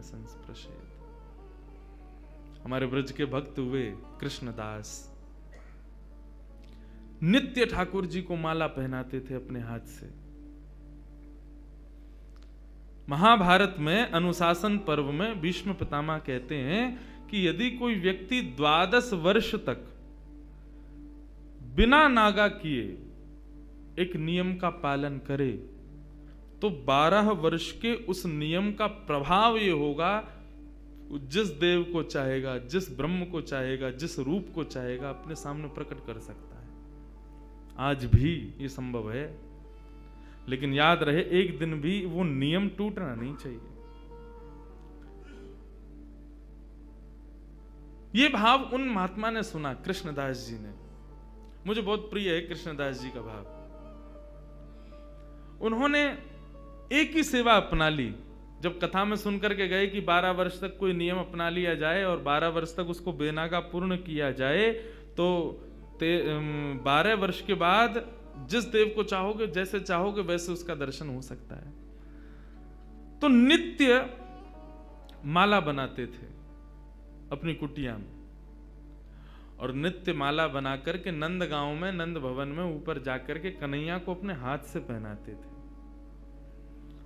संस्पृशेत। हमारे ब्रज के भक्त हुए कृष्णदास, नित्य ठाकुर जी को माला पहनाते थे अपने हाथ से। महाभारत में अनुशासन पर्व में भीष्म पितामह कहते हैं कि यदि कोई व्यक्ति 12 वर्ष तक बिना नागा किए एक नियम का पालन करे तो 12 वर्ष के उस नियम का प्रभाव ये होगा, जिस देव को चाहेगा, जिस ब्रह्म को चाहेगा, जिस रूप को चाहेगा अपने सामने प्रकट कर सकता है। आज भी ये संभव है, लेकिन याद रहे एक दिन भी वो नियम टूटना नहीं चाहिए। ये भाव उन महात्मा ने सुना, कृष्णदास जी ने। मुझे बहुत प्रिय है कृष्णदास जी का भाव। उन्होंने एक ही सेवा अपना ली। जब कथा में सुनकर के गए कि 12 वर्ष तक कोई नियम अपना लिया जाए और 12 वर्ष तक उसको बेनागा पूर्ण किया जाए, तो 12 वर्ष के बाद जिस देव को चाहोगे, जैसे चाहोगे वैसे उसका दर्शन हो सकता है। तो नित्य माला बनाते थे अपनी कुटिया में, और नित्य माला बना करके नंद गांव में, नंद भवन में ऊपर जाकर के कन्हैया को अपने हाथ से पहनाते थे।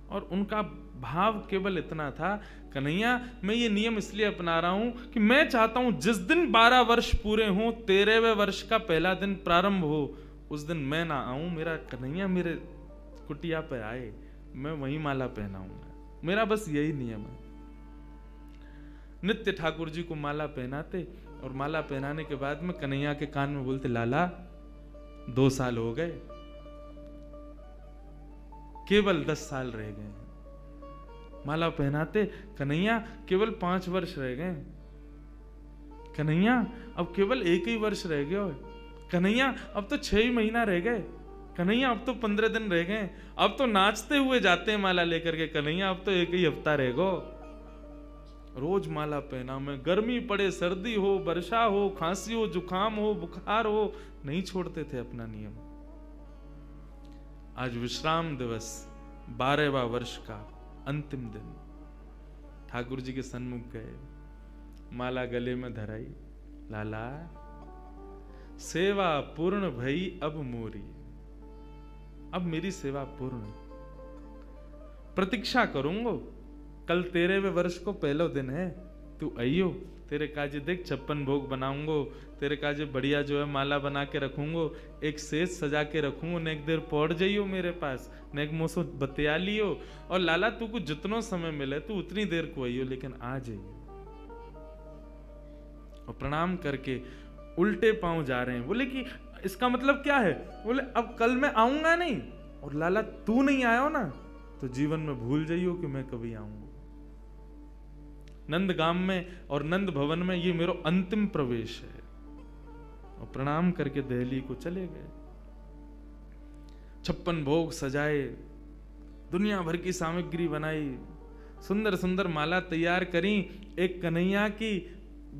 और उनका भाव केवल इतना था, कन्हैया मैं ये नियम इसलिए अपना रहा हूं कि मैं चाहता हूं जिस दिन 12 वर्ष पूरे हों, 13वें वर्ष का पहला दिन प्रारंभ हो, उस दिन मैं ना आऊं, मेरा कन्हैया मेरे कुटिया पे आए, मैं वही माला पहनाऊंगा। मेरा बस यही नियम है। नित्य ठाकुर जी को माला पहनाते, और माला पहनाने के बाद में कन्हैया के कान में बोलते, लाला 2 साल हो गए, केवल 10 साल रह गए। माला पहनाते, कन्हैया केवल 5 वर्ष रह गए, कन्हैया अब केवल 1 ही वर्ष रह गए, कन्हैया अब तो 6 ही महीना रह गए, कन्हैया अब तो 15 दिन रह गए, अब तो नाचते हुए जाते हैं माला लेकर के, कन्हैया अब तो 1 ही हफ्ता रह गो। रोज माला पहना में, गर्मी पड़े, सर्दी हो, वर्षा हो, खांसी हो, जुकाम हो, बुखार हो, नहीं छोड़ते थे अपना नियम। आज विश्राम दिवस, 12वां वर्ष का अंतिम दिन, ठाकुर जी के सन्मुख गए, माला गले में धराई, लाला सेवा पूर्ण भई अब मोरी, अब मेरी सेवा पूर्ण, प्रतीक्षा करूंगो, कल 13वें वर्ष को पहला दिन है, तू आइयो, तेरे काजे देख 56 भोग बनाऊंगो, तेरे काजे बढ़िया जो है माला बना के रखूंगो, एक सेज सजा के रखूंगो, ने एक देर पौड़ जाइयो मेरे पास, ने एक मोसो बतिया लियो, और लाला तू को जितनो समय मिले तू उतनी देर को आइयो, लेकिन आ जाइयो। और प्रणाम करके उल्टे पांव जा रहे हैं। बोले कि इसका मतलब क्या है? बोले अब कल मैं आऊंगा नहीं, और लाला तू नहीं आयो ना तो जीवन में भूल जाइयो कि मैं कभी आऊंगा। नंदगाम में और नंद भवन में ये मेरा अंतिम प्रवेश है। और प्रणाम करके दिल्ली को चले गए। 56 भोग सजाए, दुनिया भर की सामग्री बनाई, सुंदर सुंदर माला तैयार करी, एक कन्हैया की,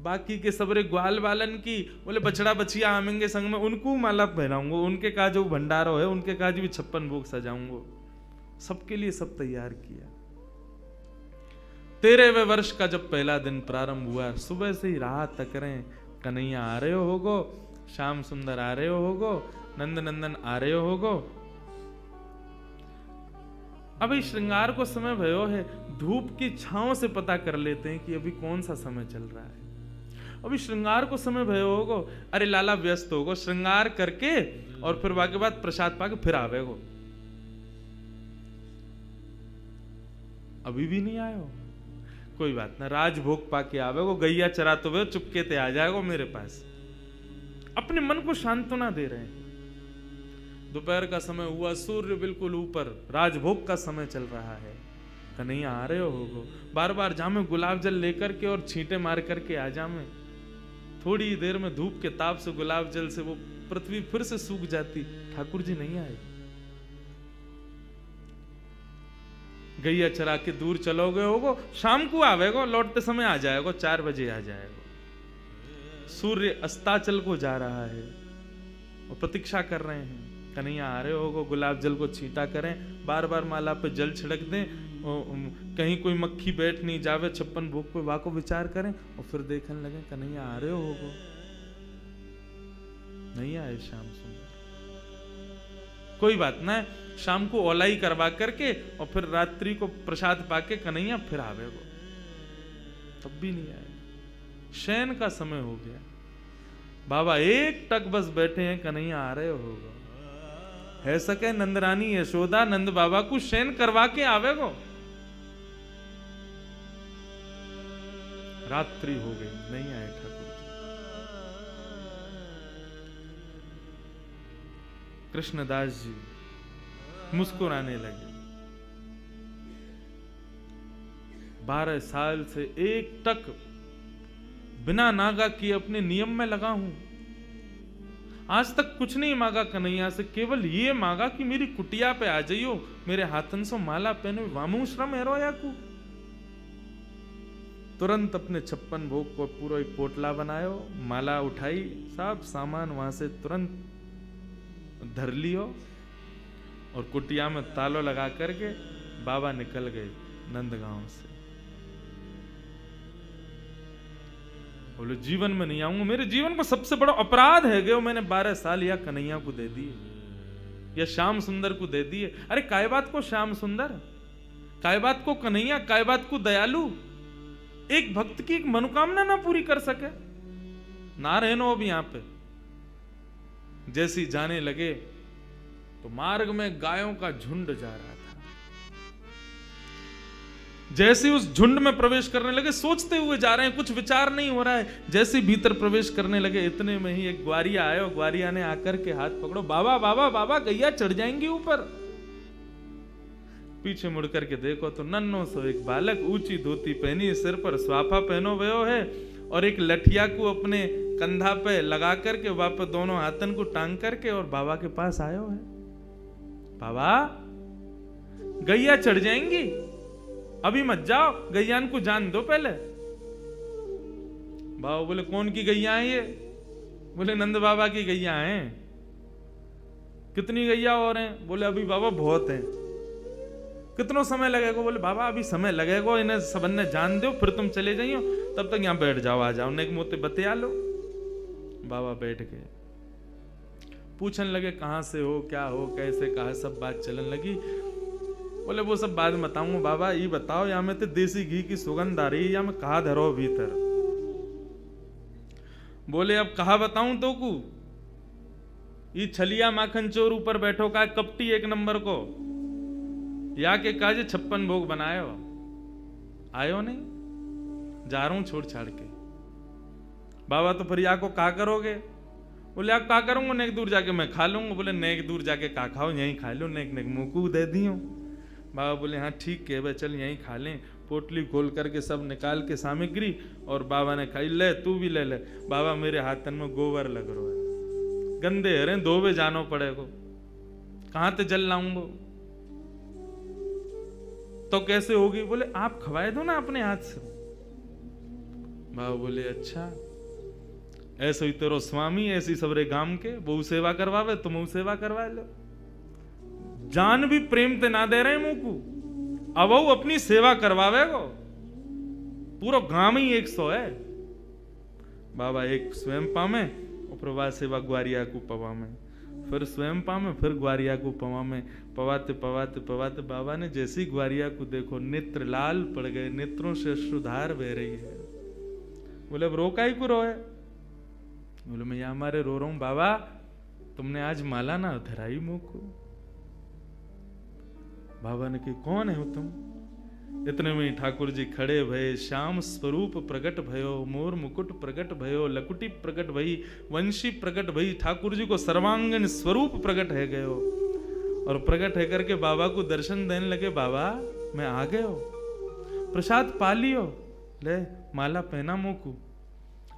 बाकी के सबरे ग्वाल बालन की। बोले बछड़ा बछिया आमेंगे संग में, उनको माला पहनाऊंगा, उनके का जो भंडारो है उनके काज भी 56 भोग सजाऊंगा। सबके लिए सब तैयार किया। 13वें वर्ष का जब पहला दिन प्रारंभ हुआ, सुबह से ही राह तक रहे, कन्हैया आ रहे होगो, श्याम सुंदर आ रहे होगो, नंद नंदन आ रहे होगो। अभी श्रृंगार को समय भयो है, धूप की छांव से पता कर लेते हैं कि अभी कौन सा समय चल रहा है। अभी श्रृंगार को समय भयो होगो, अरे लाला व्यस्त होगो, श्रृंगार करके और फिर बाकी बाद प्रसाद पाके फिर आवेगो। अभी भी नहीं आयो, कोई बात ना, राजभोग पाके आवेगो, गैया चराते हुए चुपके ते आ जाएगो मेरे पास। अपने मन को सांत्वना दे रहे हैं। दोपहर का समय हुआ, सूर्य बिल्कुल ऊपर, राजभोग का समय चल रहा है। कन्हैया आ रहे होगो, बार बार जामे गुलाब जल लेकर के और छींटे मार करके आ जामे। थोड़ी देर में धूप के ताप से, गुलाब जल से वो पृथ्वी फिर से सूख जाती, ठाकुर जी नहीं आए। गैया चरा के दूर चलोगे होगो, शाम को आवेगो, लौटते समय आ जाएगो, 4 बजे आ जाएगो। सूर्य अस्ताचल को जा रहा है और प्रतीक्षा कर रहे हैं। कन्हैया आ रहे होगो, गुलाब जल को छींटा करें, बार बार माला पे जल छिड़क दें, कहीं कोई मक्खी बैठ नहीं जावे 56 भोग पे, वाको विचार करें और फिर देखने लगे कन्हैया आ रहे होगो, नहीं आए श्याम सुंदर। कोई बात ना है, शाम को ओलाई करवा करके और फिर रात्रि को प्रसाद पाके कन्हैया फिर आवेगो, तब भी नहीं आए। शयन का समय हो गया, बाबा एक टक बस बैठे हैं, कन्हैया आ रहे होगा। है सके नंदरानी यशोदा नंद बाबा को शयन करवा के आवेगो। रात्रि हो गई, नहीं आए ठाकुर जी। कृष्णदास जी मुस्कुराने लगे। 12 साल से एक टक बिना नागा किए अपने नियम में लगा हूं, आज तक कुछ नहीं मांगा कन्हैया से, केवल ये मांगा कि मेरी कुटिया पे आ जाइयो, मेरे हाथन से माला पहनो, वामू श्रम है रोया को। तुरंत अपने 56 भोग को पूरा एक पोटला बनायो, माला उठाई, सब सामान वहां से तुरंत धर लियो और कुटिया में तालो लगा करके बाबा निकल गए नंदगांव से। बोले जीवन में नहीं आऊंगा, मेरे जीवन को सबसे बड़ा अपराध है गयो, मैंने 12 साल या कन्हैया को दे दिए या श्याम सुंदर को दे दिए। अरे काय बात को श्याम सुंदर, काय बात को कन्हैया, काय बात को दयालु, एक भक्त की एक मनोकामना ना पूरी कर सके। ना रहनो अब यहां पे। जैसी जाने लगे तो मार्ग में गायों का झुंड जा रहा था। जैसे उस झुंड में प्रवेश करने लगे, सोचते हुए जा रहे हैं, कुछ विचार नहीं हो रहा है। जैसे भीतर प्रवेश करने लगे, इतने में ही एक ग्वारिया आया और ग्वारिया ने आकर के हाथ पकड़ो, बाबा बाबा बाबा गैया चढ़ जाएंगी ऊपर। पीछे मुड़ करके देखो तो नन्नो सो एक बालक, ऊंची धोती पहनी, सिर पर स्वाफा पहनो भयो है और एक लठिया को अपने कंधा पे लगा करके वापस दोनों हाथन को टांग करके और बाबा के पास आयो है। बाबा गैया चढ़ जाएंगी, अभी मत जाओ, गैयान को जान दो पहले। बाबा बोले कौन की गैया है ये? बोले नंद बाबा की गैया हैं। कितनी गैया और हैं? बोले अभी बाबा बहुत हैं। कितना समय लगेगा? बोले बाबा अभी समय लगेगा, इन्हें सबन ने जान दो, फिर तुम चले जाइयो, तब तक यहाँ बैठ जाओ, आ जाओ, नेक मोते बतिया लो। बाबा बैठ गए, पूछने लगे कहां से हो, क्या हो, कैसे, कहा, सब बात चलन लगी। बोले वो सब बाद में बताऊंगा बाबा, ये बताओ यहाँ में तो देसी घी की सुगंध आ रही है, या मैं कहा धरो भीतर? बोले अब कहा बताऊं तो को, ये छलिया माखन चोर ऊपर बैठो का कपटी एक नंबर को, या के काजे 56 भोग बनायो, आयो नहीं, जा रहा हूं छोड़ छाड़ के। बाबा तो फिर या को का करोगे? बोले आप का करूंगा, नेक दूर जाके मैं खा लूंगा। बोले नेक दूर जाके का खाओ, यहीं खा लो, नेक नेक मुंह को दे दियो। बाबा बोले हाँ ठीक है भाई, चल यहीं खा लें। पोटली खोल करके सब निकाल के सामग्री और बाबा ने खाई। ले तू भी ले ले। बाबा मेरे हाथन में गोबर लग रहा है, गंदे हरे, धोबे जानो पड़ेगो, कहां ते जल लाऊंगो? तो कैसे होगी? बोले आप खवाए दो ना अपने हाथ से। बाबा बोले अच्छा, ऐसे ही तेरो स्वामी ऐसी सबरे गांव के बहु सेवा करवावे, तुम सेवा करवा लो। जान भी प्रेम ते ना दे रहे मुंह को, अब वो अपनी सेवा करवावे गो। पूरा गांव ही 100 है। बाबा एक स्वयं पामे और प्रभात सेवा ग्वारिया को पवा में, फिर स्वयं पामे, फिर ग्वारिया को पवा में। पवाते पवाते पवाते बाबा ने जैसी ग्वारिया को देखो, नेत्र लाल पड़ गए, नेत्रों से अश्रुधार बह रही है। बोले अब रोका ही को रोए? बोले मैं यहां मारे रो रहा हूं बाबा, तुमने आज माला ना धराई मुंह को। बाबा ने कही कौन है तुम? इतने में ठाकुर जी खड़े भये, श्याम स्वरूप प्रकट भयो, मोर मुकुट प्रकट भयो, लकुटी प्रकट भई, वंशी प्रकट भई। ठाकुर जी को सर्वांगन स्वरूप प्रकट है गयो और प्रकट है करके बाबा को दर्शन देने लगे। बाबा मैं आ गयो, प्रसाद पा लियो, ले माला पहना मुंह को।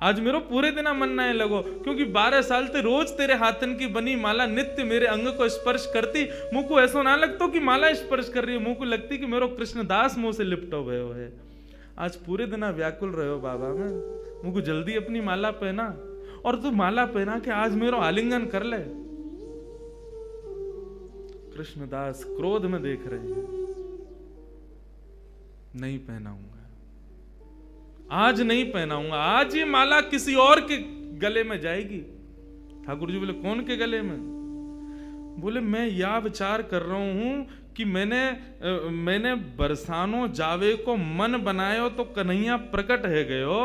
आज मेरो पूरे दिन मन ना लगो, क्योंकि 12 साल ते रोज तेरे हाथन की बनी माला नित्य मेरे अंग को स्पर्श करती। मुंह को ऐसा ना लगता कि माला स्पर्श कर रही है, मुंह को लगती कि मेरो कृष्णदास मुंह से लिपटो भयो है। आज पूरे दिन व्याकुल रहो बाबा, में मुंह को जल्दी अपनी माला पहना, और तू माला पहना के आज मेरो आलिंगन कर ले। कृष्णदास क्रोध में देख रहे हैं। नहीं पहनाऊंगा, आज नहीं पहनाऊंगा, आज ये माला किसी और के गले में जाएगी। ठाकुर जी बोले कौन के गले में? बोले मैं यह विचार कर रहा हूं कि मैंने बरसानो जावे को मन बनायो तो कन्हैया प्रकट है गयो।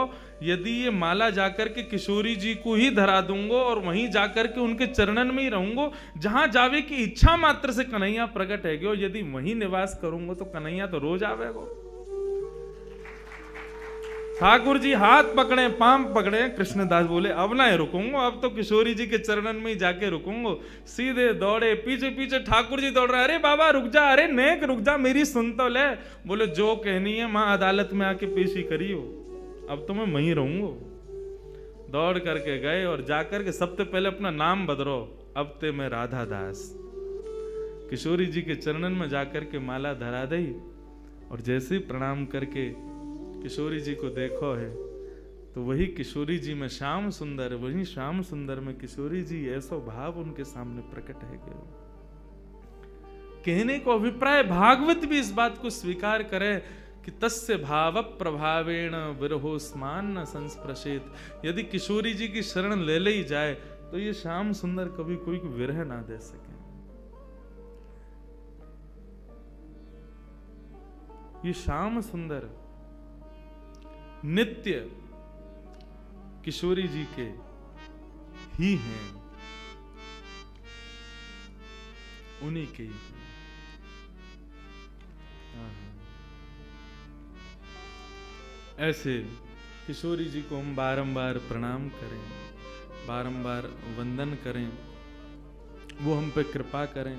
यदि ये माला जाकर के किशोरी जी को ही धरा दूंगा और वहीं जाकर के उनके चरणन में ही रहूंगा, जहां जावे की इच्छा मात्र से कन्हैया प्रकट है गयो। यदि वहीं निवास करूंगा तो कन्हैया तो रोज आवेगो। ठाकुर जी हाथ पकड़े, पांव पकड़े, कृष्णदास बोले अब ना रुकूंगा, अब तो किशोरी जी के चरणन में ही जाके रुकूंगा। सीधे दौड़े, पीछे पीछे ठाकुर जी दौड़ रहे, अरे बाबा रुक जा, अरे नेक रुक जा, मेरी सुन तो ले। बोले जो कहनी है मां अदालत में आके पेशी करियो, अब तो मैं वहीं रहूंगा। दौड़ करके गए और जाकर के सबसे पहले अपना नाम बदलो, अब ते मैं राधा दास। किशोरी जी के चरणन में जाकर के माला धरा दी और जैसे ही प्रणाम करके किशोरी जी को देखो है तो वही किशोरी जी में श्याम सुंदर, वही श्याम सुंदर में किशोरी जी, ऐसा भाव उनके सामने प्रकट है गए। कहने को अभिप्राय भागवत भी इस बात को स्वीकार करे कि तस्य भाव प्रभावेण विरहोस्मान न संस्पृशेत। यदि किशोरी जी की शरण ले ली जाए तो ये श्याम सुंदर कभी कोई को विरह ना दे सके। ये श्याम सुंदर नित्य किशोरी जी के ही हैं, उन्हीं के ही हैं। ऐसे किशोरी जी को हम बारंबार प्रणाम करें, बारंबार वंदन करें, वो हम पे कृपा करें।